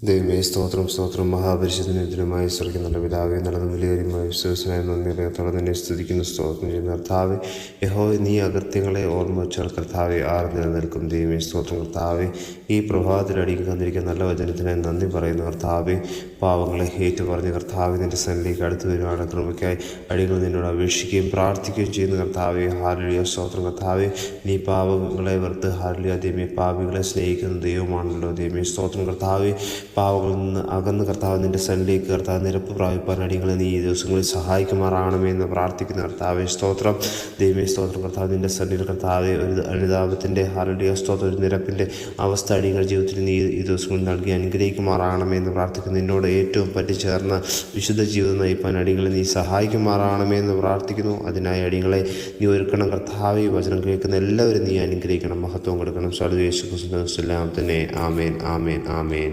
ദൈവമേ, സ്തോത്രം സ്തോത്രം. മഹാപരിശുദ്ധനുമായ സ്വർഗീയ പിതാവേ, നടന്ന വിലയേറിയമായ വിശ്വാസനായ നന്ദിയോടെ നിന്നെ സ്തുതിക്കുന്നു, സ്തോത്രം ചെയ്യുന്ന കർത്താവേ. യഹോവേ, നീ അകൃത്യങ്ങളെ ഓർമ്മ വെച്ചാൽ കർത്താവെ ആറ് നിലനിൽക്കും. ദൈവമേ, സ്തോത്രം കർത്താവേ. ഈ പ്രഭാതത്തിൽ അടിയിൽ തന്നിരിക്കുന്ന നല്ല വചനത്തിനായി നന്ദി പറയുന്ന കർത്താവേ. പാവങ്ങളെ ഏറ്റുപറഞ്ഞ് കർത്താവെ നിൻ്റെ സന്നിധിയിലേക്ക് അടുത്തു വരുവാണ് കൃപയ്ക്കായി അടികൾ നിന്നോട് അപേക്ഷിക്കുകയും പ്രാർത്ഥിക്കുകയും ചെയ്യുന്ന കർത്താവെ. ഹല്ലേലൂയ, സ്തോത്രം കർത്താവെ. നീ പാവങ്ങളെ വെറുത്ത് ഹല്ലേലൂയ ദൈവമേ പാപികളെ സ്നേഹിക്കുന്ന ദൈവമാണല്ലോ. ദൈവമേ, സ്തോത്രം കർത്താവെ. പാവങ്ങളിൽ നിന്ന് അകന്ന് കർത്താവ് നിൻ്റെ സന്നിധിയിലേക്ക് കർത്താവ് നിരപ്പ് പ്രാപിപ്പാൻ അടികളെ നീ ഈ ദിവസങ്ങളിൽ സഹായിക്കുമാറാകണമെന്ന് പ്രാർത്ഥിക്കുന്ന കർത്താവെ. സ്തോത്രം ദൈവമേ, സ്തോത്രം കർത്താവ്. നിൻ്റെ സന്നിധിയിൽ കർത്താവെ ഒരു അനുതാപത്തിൻ്റെ ഹല്ലേലൂയ സ്തോത്രം ഒരു നിരപ്പിൻ്റെ അവസ്ഥ അടികളുടെ ജീവിതത്തിൽ നീ ഈ ദിവസങ്ങളിൽ നൽകി അനുഗ്രഹിക്കുമാറാകണമെന്ന് പ്രാർത്ഥിക്കുന്നു. നിന്നോട് ഏറ്റവും പറ്റിച്ചേർന്ന വിശുദ്ധ ജീവിതം നയിപ്പാൻ അടികളെ നീ സഹായിക്കുമാറാകണമെന്ന് പ്രാർത്ഥിക്കുന്നു. അതിനായി അടികളെ നീ ഒരുക്കണം കർത്താവെ. വചനം കേൾക്കുന്ന എല്ലാവരും നീ അനുഗ്രഹിക്കണം, മഹത്വം കൊടുക്കണം. സ്വലു യേശു ക്രിസ്തുവിൻ നാമത്തിൽ തന്നെ. ആമേൻ, ആമേൻ, ആമേൻ.